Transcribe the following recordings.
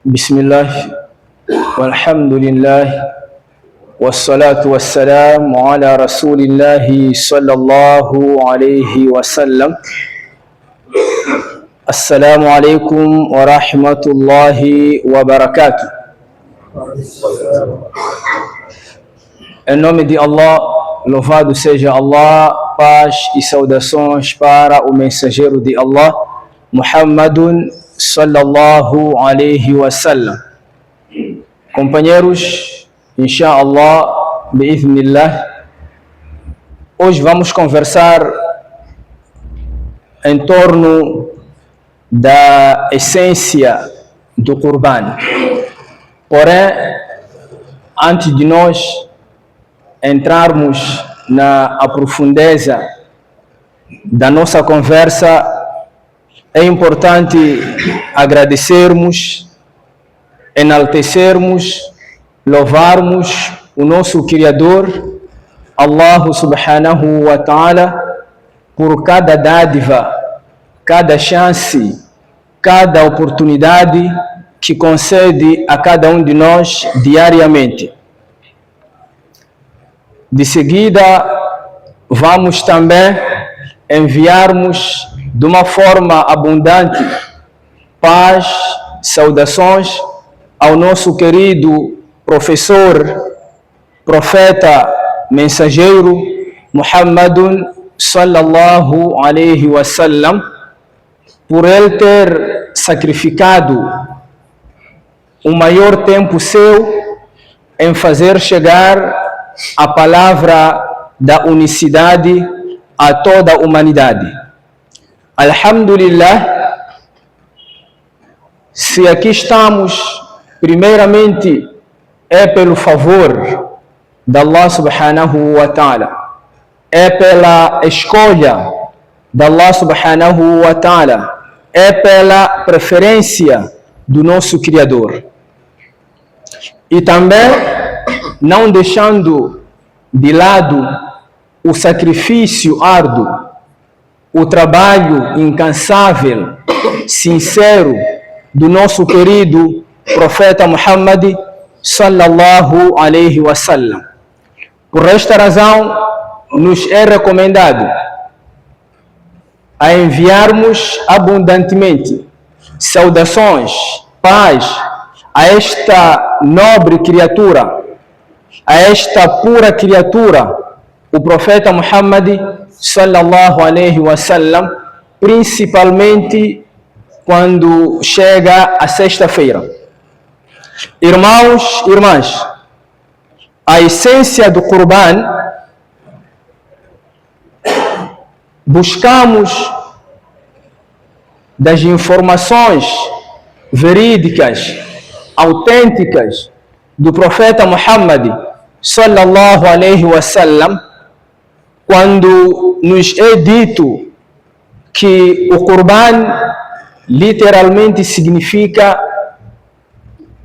بسم الله والحمد لله والصلاة والسلام على رسول الله صلى الله عليه وسلم. السلام عليكم ورحمة الله وبركاته. Em nome de Allah, louvado seja Allah, paz e saudações para o mensageiro de Allah, Muhammadun sallallahu alaihi wasallam. Companheiros, inshallah, bi'idhnillah, hoje vamos conversar em torno da essência do Qurban. Porém, antes de nós entrarmos na aprofundeza da nossa conversa, é importante agradecermos, enaltecermos, louvarmos o nosso Criador, Allah subhanahu wa ta'ala, por cada dádiva, cada chance, cada oportunidade que concede a cada um de nós diariamente. De seguida, vamos também enviarmos de uma forma abundante paz, saudações ao nosso querido professor, profeta, mensageiro Muhammadun sallallahu alaihi wasallam, por ele ter sacrificado o maior tempo seu em fazer chegar a palavra da unicidade a toda a humanidade. Alhamdulillah, se aqui estamos, primeiramente é pelo favor de Allah subhanahu wa ta'ala, é pela escolha de Allah subhanahu wa ta'ala, é pela preferência do nosso Criador. E também não deixando de lado o sacrifício árduo, o trabalho incansável, sincero do nosso querido profeta Muhammad sallallahu alaihi wasallam. Por esta razão, nos é recomendado a enviarmos abundantemente saudações, paz a esta nobre criatura, a esta pura criatura, o profeta Muhammad sallallahu alaihi wasallam, principalmente quando chega a sexta-feira. Irmãos e irmãs, a essência do Qurban, buscamos das informações verídicas, autênticas do profeta Muhammad sallallahu alaihi wasallam, quando nos é dito que o Qurban literalmente significa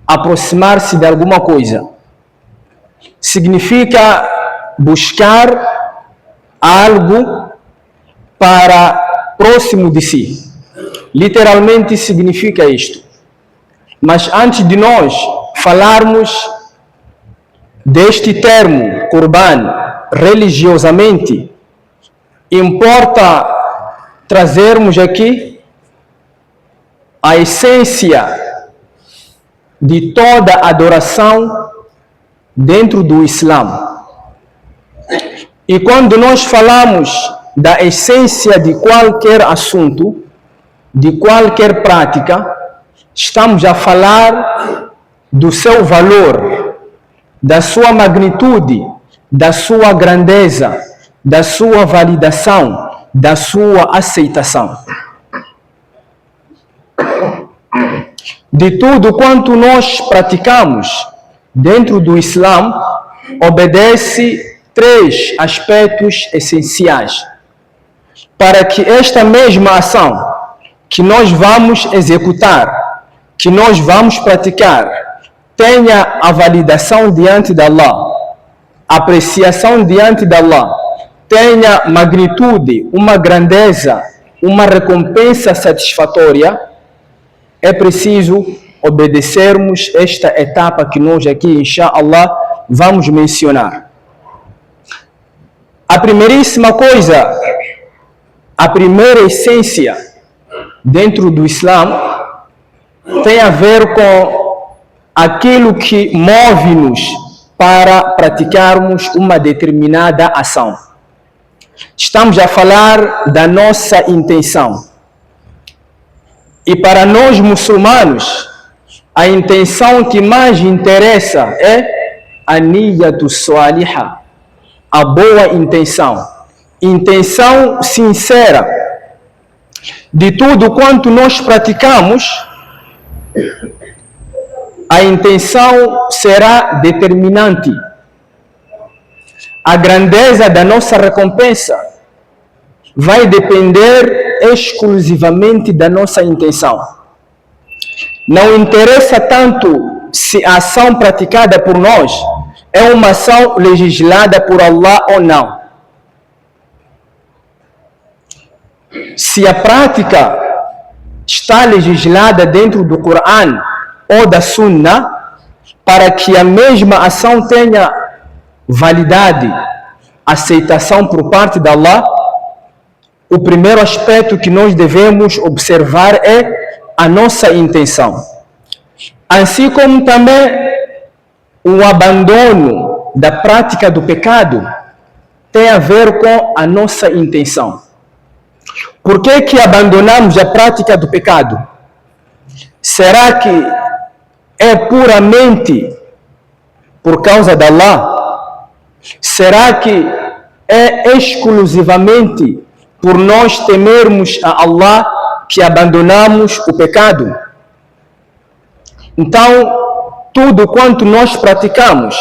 aproximar-se de alguma coisa, significa buscar algo para próximo de si. Literalmente significa isto. Mas antes de nós falarmos deste termo, Qurban, religiosamente, importa trazermos aqui a essência de toda adoração dentro do Islã. E quando nós falamos da essência de qualquer assunto, de qualquer prática, estamos a falar do seu valor, da sua magnitude, da sua grandeza, da sua validação, da sua aceitação. De tudo quanto nós praticamos dentro do Islã, obedece três aspectos essenciais para que esta mesma ação que nós vamos executar, que nós vamos praticar, tenha a validação diante de Allah, apreciação diante de Allah, tenha magnitude, uma grandeza, uma recompensa satisfatória. É preciso obedecermos esta etapa que nós aqui, inshallah, vamos mencionar. A primeiríssima coisa, a primeira essência dentro do Islã tem a ver com aquilo que move-nos para praticarmos uma determinada ação. Estamos a falar da nossa intenção. E para nós muçulmanos, a intenção que mais interessa é a niyatu salihah, a boa intenção, intenção sincera. De tudo quanto nós praticamos, a intenção será determinante. A grandeza da nossa recompensa vai depender exclusivamente da nossa intenção. Não interessa tanto se a ação praticada por nós é uma ação legislada por Allah ou não. Se a prática está legislada dentro do Coran ou da Sunnah, para que a mesma ação tenha validade, aceitação por parte de Allah, o primeiro aspecto que nós devemos observar é a nossa intenção. Assim como também o abandono da prática do pecado tem a ver com a nossa intenção. Por que abandonamos a prática do pecado? Será que é puramente por causa de Allah? Será que é exclusivamente por nós temermos a Allah que abandonamos o pecado? Então, tudo quanto nós praticamos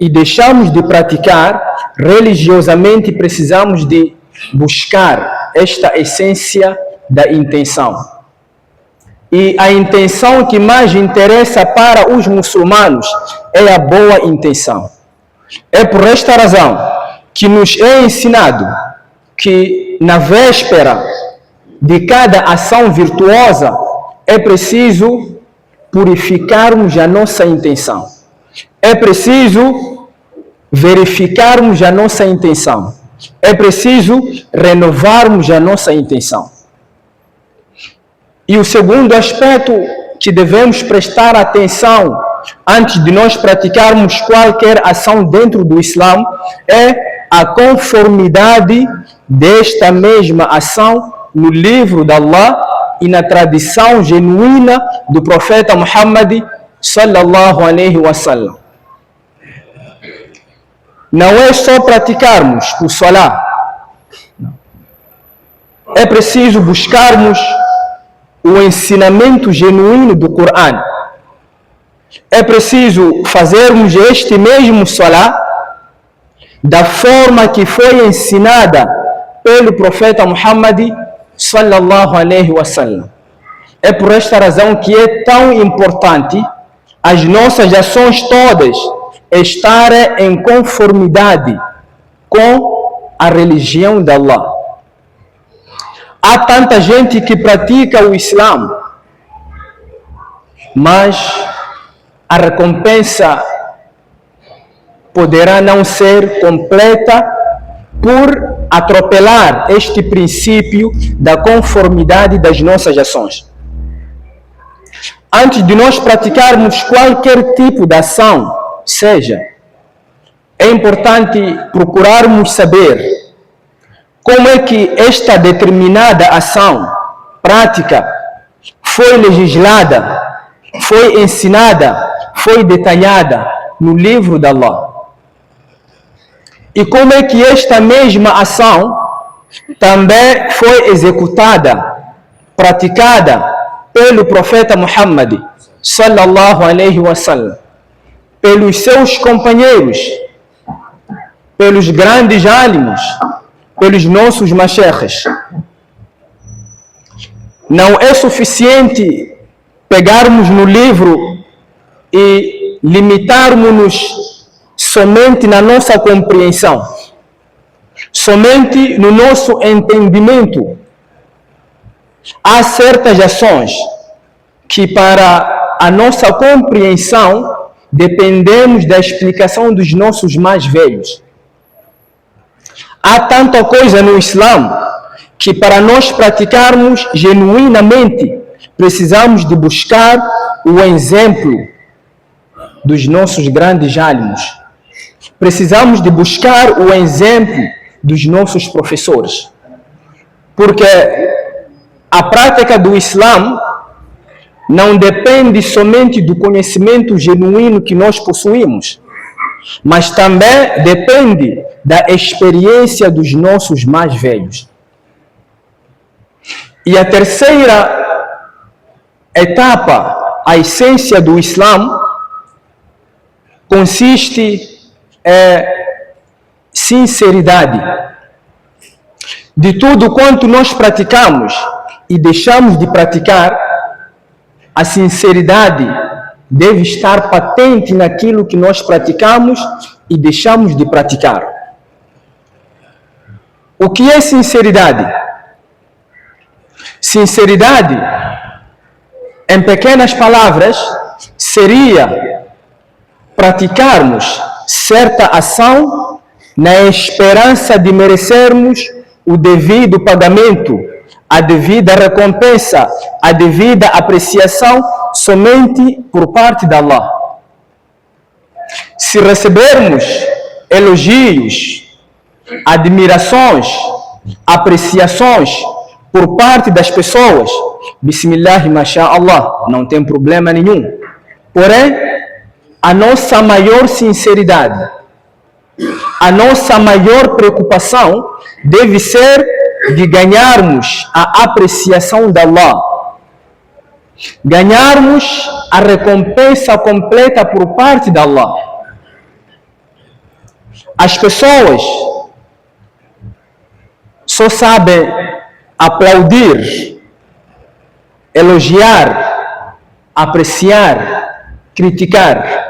e deixamos de praticar, religiosamente precisamos de buscar esta essência da intenção. E a intenção que mais interessa para os muçulmanos é a boa intenção. É por esta razão que nos é ensinado que na véspera de cada ação virtuosa é preciso purificarmos a nossa intenção. É preciso verificarmos a nossa intenção. É preciso renovarmos a nossa intenção. E o segundo aspecto que devemos prestar atenção antes de nós praticarmos qualquer ação dentro do Islã é a conformidade desta mesma ação no livro de Allah e na tradição genuína do profeta Muhammad sallallahu alaihi wasallam. Não é só praticarmos o Salah. É preciso buscarmos o ensinamento genuíno do Coran. É preciso fazermos este mesmo Salah da forma que foi ensinada pelo profeta Muhammad sallallahu alaihi wasallam. É por esta razão que é tão importante as nossas ações todas estarem em conformidade com a religião de Allah. Há tanta gente que pratica o Islã, mas a recompensa poderá não ser completa por atropelar este princípio da conformidade das nossas ações. Antes de nós praticarmos qualquer tipo de ação, é importante procurarmos saber como é que esta determinada ação, prática, foi legislada, foi ensinada, foi detalhada no livro de Allah. E como é que esta mesma ação também foi executada, praticada pelo profeta Muhammad sallallahu alaihi wasallam, pelos seus companheiros, pelos grandes álimos, pelos nossos mashaykhes. Não é suficiente pegarmos no livro e limitarmos-nos somente na nossa compreensão, somente no nosso entendimento. Há certas ações que, para a nossa compreensão, dependemos da explicação dos nossos mais velhos. Há tanta coisa no Islã que para nós praticarmos genuinamente, precisamos de buscar o exemplo dos nossos grandes álimos. Precisamos de buscar o exemplo dos nossos professores. Porque a prática do Islã não depende somente do conhecimento genuíno que nós possuímos, mas também depende da experiência dos nossos mais velhos. E a terceira etapa, a essência do Islã, consiste em sinceridade. De tudo quanto nós praticamos e deixamos de praticar, a sinceridade deve estar patente naquilo que nós praticamos e deixamos de praticar. O que é sinceridade? Sinceridade, em pequenas palavras, seria praticarmos certa ação na esperança de merecermos o devido pagamento, a devida recompensa, a devida apreciação somente por parte de Allah. Se recebermos elogios, admirações, apreciações por parte das pessoas, Bismillah, Masha'Allah, não tem problema nenhum. Porém, a nossa maior sinceridade, a nossa maior preocupação deve ser de ganharmos a apreciação de Allah, ganharmos a recompensa completa por parte de Allah. As pessoas só sabem aplaudir, elogiar, apreciar, criticar.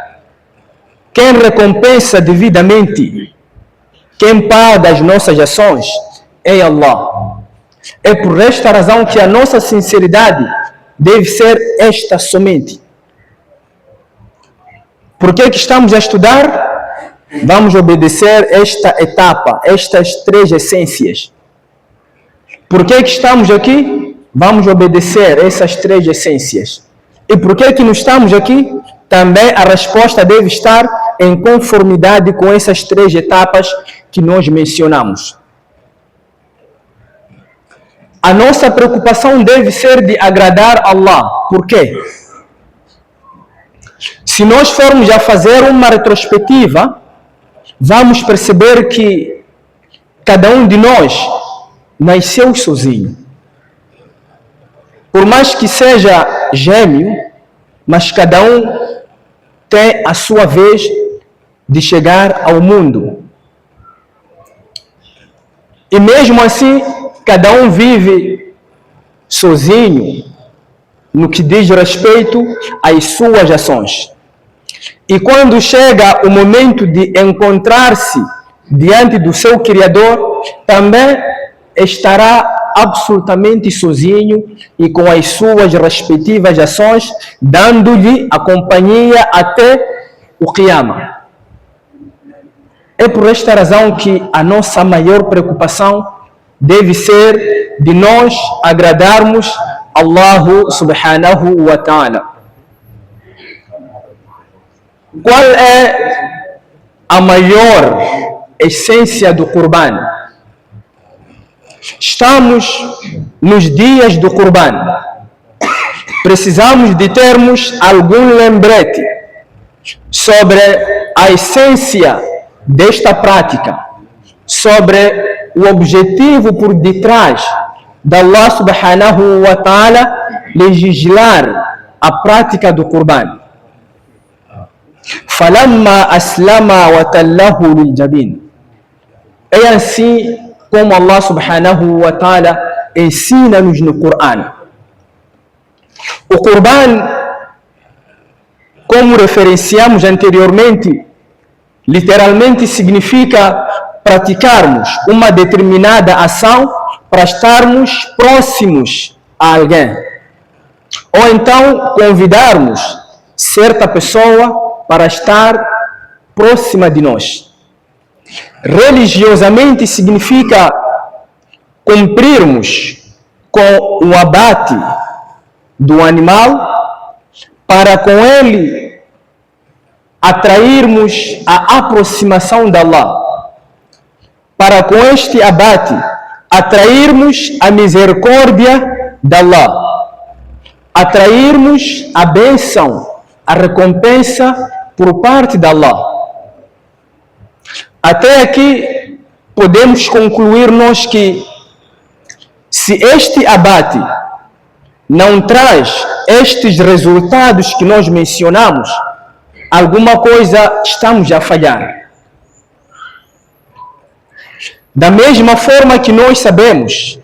Quem recompensa devidamente, quem paga as nossas ações é Allah. É por esta razão que a nossa sinceridade deve ser esta somente. Por que estamos a estudar? Vamos obedecer esta etapa, estas três essências. Por que estamos aqui? Vamos obedecer essas três essências. E por que não estamos aqui? Também a resposta deve estar em conformidade com essas três etapas que nós mencionamos. A nossa preocupação deve ser de agradar Allah. Por quê? Se nós formos a fazer uma retrospectiva, vamos perceber que cada um de nós nasceu sozinho. Por mais que seja gêmeo, mas cada um tem a sua vez de chegar ao mundo. E mesmo assim, cada um vive sozinho no que diz respeito às suas ações. E quando chega o momento de encontrar-se diante do seu Criador, também estará absolutamente sozinho e com as suas respectivas ações, dando-lhe a companhia até o Qiyamah. É por esta razão que a nossa maior preocupação deve ser de nós agradarmos Allah subhanahu wa ta'ala. Qual é a maior essência do Qurban? Estamos nos dias do Qurban. Precisamos de termos algum lembrete sobre a essência desta prática, sobre o objetivo por detrás de Allah subhanahu wa ta'ala legislar a prática do Qurban. Falamma aslama wa tallahu lil jabin. É assim como Allah subhanahu wa ta'ala ensina-nos no Qur'an. O Qurban, como referenciamos anteriormente, literalmente significa praticarmos uma determinada ação para estarmos próximos a alguém. ou então convidarmos certa pessoa para estar próxima de nós. Religiosamente significa cumprirmos com o abate do animal para com ele atrairmos a aproximação de Allah, para com este abate atrairmos a misericórdia de Allah, atrairmos a bênção, a recompensa por parte de Allah. Até aqui podemos concluir nós que se este abate não traz estes resultados que nós mencionamos, alguma coisa estamos a falhar. Da mesma forma que nós sabemos,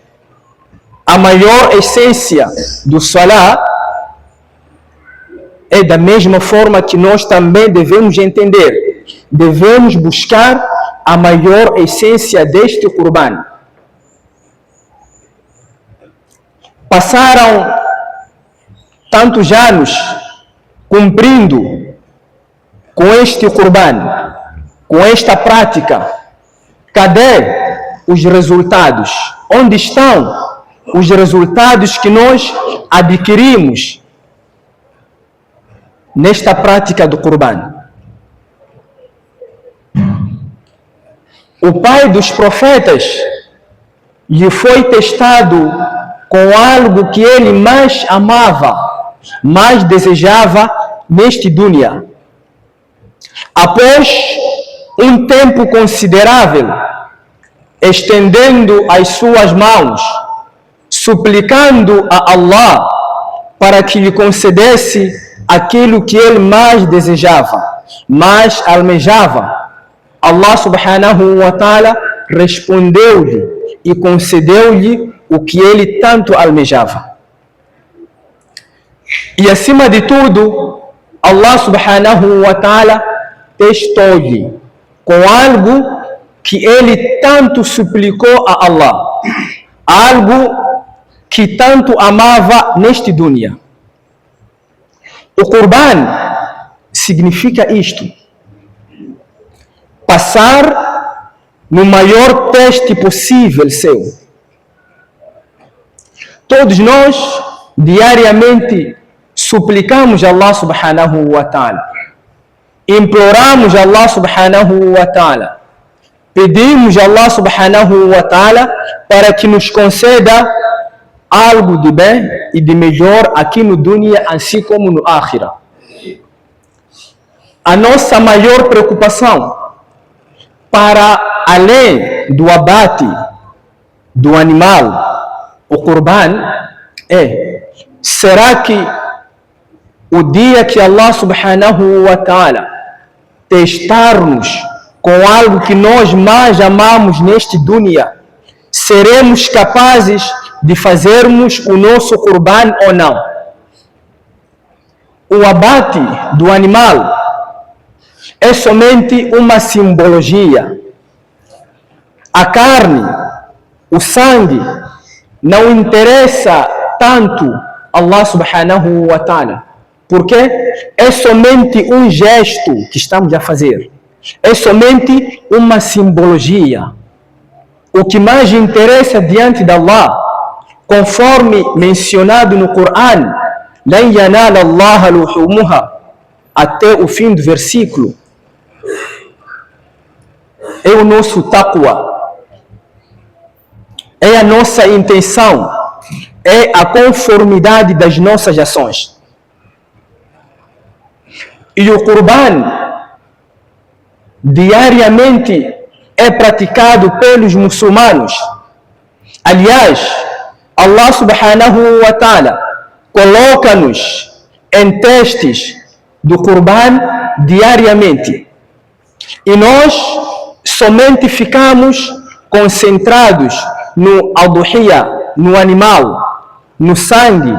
a maior essência do Salah é da mesma forma que nós também devemos entender, devemos buscar a maior essência deste Qurban. Passaram tantos anos cumprindo com este Qurban, com esta prática. Cadê os resultados? Onde estão os resultados que nós adquirimos nesta prática do Qurban? O pai dos profetas lhe foi testado com algo que ele mais amava, mais desejava neste dunya. Após um tempo considerável, estendendo as suas mãos, suplicando a Allah para que lhe concedesse aquilo que ele mais desejava, mais almejava, Allah subhanahu wa ta'ala respondeu-lhe e concedeu-lhe o que ele tanto almejava. E acima de tudo, Allah subhanahu wa ta'ala testou-lhe com algo que ele tanto suplicou a Allah, algo que tanto amava neste dunya. O Qurban significa isto: passar no maior teste possível seu. Todos nós diariamente suplicamos a Allah subhanahu wa ta'ala, imploramos a Allah subhanahu wa ta'ala, pedimos a Allah subhanahu wa ta'ala para que nos conceda algo de bem e de melhor aqui no dunya, assim como no akhirah. A nossa maior preocupação, para além do abate do animal, o Qurban, será que o dia que Allah subhanahu wa ta'ala testar-nos com algo que nós mais amamos neste dunya, seremos capazes de fazermos o nosso Qurban ou não? O abate do animal é somente uma simbologia. A carne, o sangue, não interessa tanto Allah subhanahu wa ta'ala, porque é somente um gesto que estamos a fazer, é somente uma simbologia. O que mais interessa diante de Allah, conforme mencionado no Coran, lan yanala Allah luhumuha, até o fim do versículo, é o nosso taqwa, é a nossa intenção, é a conformidade das nossas ações. E o Qurban diariamente é praticado pelos muçulmanos. Aliás, Allah subhanahu wa ta'ala coloca-nos em testes do Qurban diariamente. E nós somente ficamos concentrados no adhuhiya, no animal, no sangue,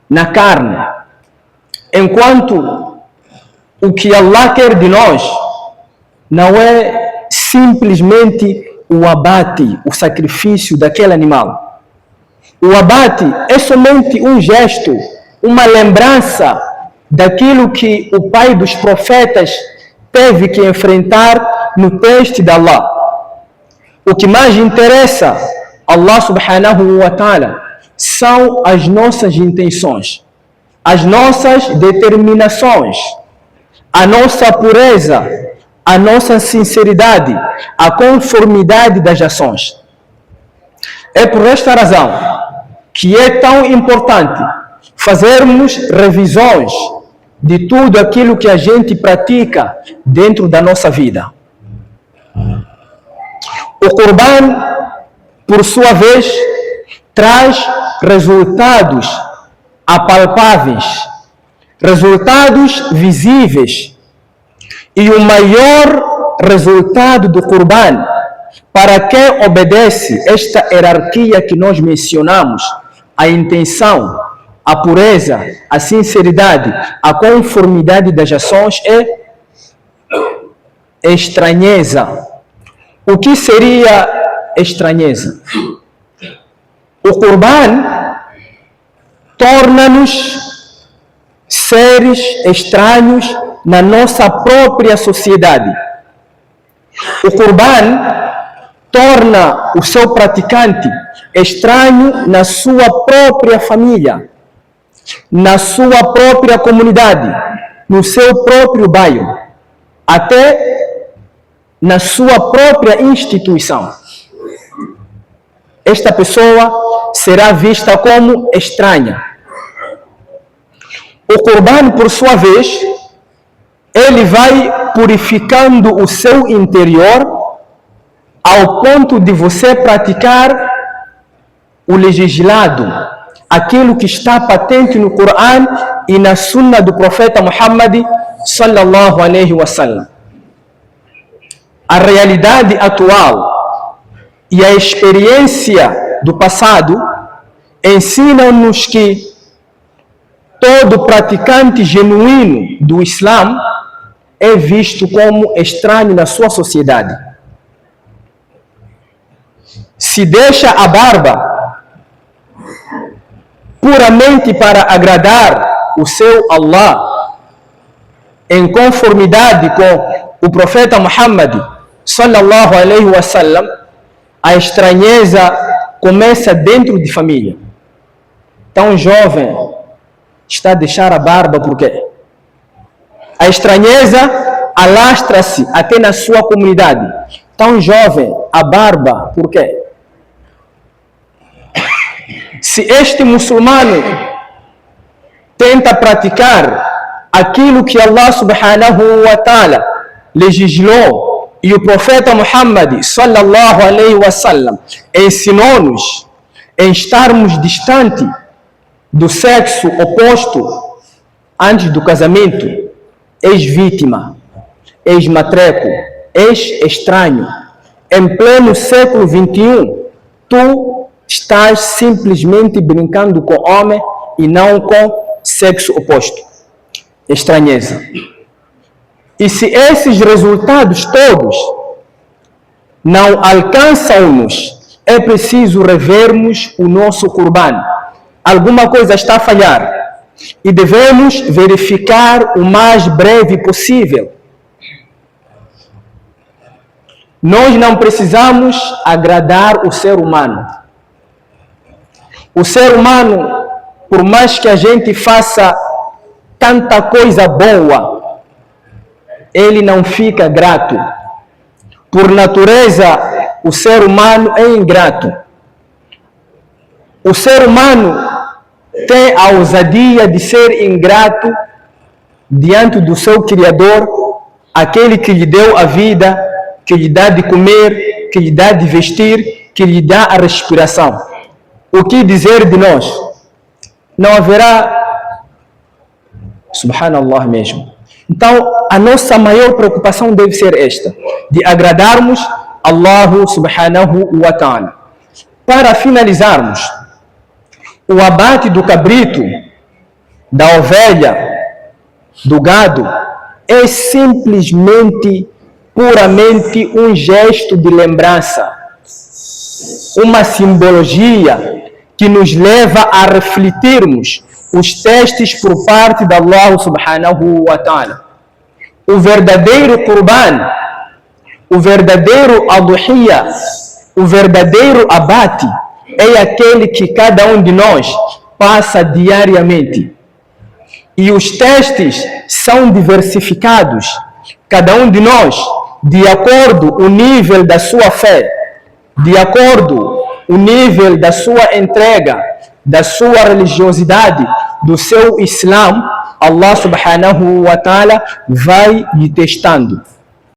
na carne. Enquanto o que Allah quer de nós não é simplesmente o abate, o sacrifício daquele animal. O abate é somente um gesto uma lembrança daquilo que o pai dos profetas teve que enfrentar no teste de Allah. O que mais interessa Allah subhanahu wa ta'ala são as nossas intenções, as nossas determinações, a nossa pureza, a nossa sinceridade, a conformidade das ações. É por esta razão que é tão importante fazermos revisões de tudo aquilo que a gente pratica dentro da nossa vida. O Qurban, por sua vez, traz resultados apalpáveis, resultados visíveis. E o maior resultado do Qurban, para quem obedece esta hierarquia que nós mencionamos, a intenção, a pureza, a sinceridade, a conformidade das ações, é estranheza. O que seria estranheza? O Qurban torna-nos seres estranhos na nossa própria sociedade. O Qurban torna o seu praticante estranho na sua própria família, na sua própria comunidade, no seu próprio bairro, até na sua própria instituição. Esta pessoa será vista como estranha. O Qurban, por sua vez, ele vai purificando o seu interior ao ponto de você praticar o legislado, aquilo que está patente no Coran e na Sunna do profeta Muhammad sallallahu alaihi wasallam. A realidade atual e a experiência do passado ensinam-nos que todo praticante genuíno do Islã é visto como estranho na sua sociedade. Se deixa a barba puramente para agradar o seu Allah, em conformidade com o profeta Muhammad sallallahu alaihi wasallam, a estranheza começa dentro de família. Tão jovem está a deixar a barba por quê? A estranheza alastra-se até na sua comunidade. Tão jovem, a barba por quê? Se este muçulmano tenta praticar aquilo que Allah subhanahu wa ta'ala legislou e o profeta Muhammad sallallahu alaihi wasallam ensinou-nos em estarmos distante do sexo oposto antes do casamento, ex-vítima, ex-matreco, ex-estranho, em pleno século XXI, tu estás simplesmente brincando com homem e não com sexo oposto. Estranheza. E se esses resultados todos não alcançam-nos, é preciso revermos o nosso Qurban. Alguma coisa está a falhar e devemos verificar o mais breve possível. Nós não precisamos agradar o ser humano. O ser humano, por mais que a gente faça tanta coisa boa, ele não fica grato. Por natureza, o ser humano é ingrato. O ser humano tem a ousadia de ser ingrato diante do seu Criador, aquele que lhe deu a vida, que lhe dá de comer, que lhe dá de vestir, que lhe dá a respiração. O que dizer de nós? Não haverá, subhanallah mesmo. Então, a nossa maior preocupação deve ser esta, de agradarmos Allah subhanahu wa ta'ala. Para finalizarmos, o abate do cabrito, da ovelha, do gado, é simplesmente, puramente um gesto de lembrança, uma simbologia que nos leva a refletirmos os testes por parte de Allah subhanahu wa ta'ala. O verdadeiro Qurban, o verdadeiro Adhuhiyya, o verdadeiro abate é aquele que cada um de nós passa diariamente. E os testes são diversificados. Cada um de nós, de acordo com o nível da sua fé, de acordo com o nível da sua entrega, da sua religiosidade, do seu Islã, Allah subhanahu wa ta'ala vai lhe testando.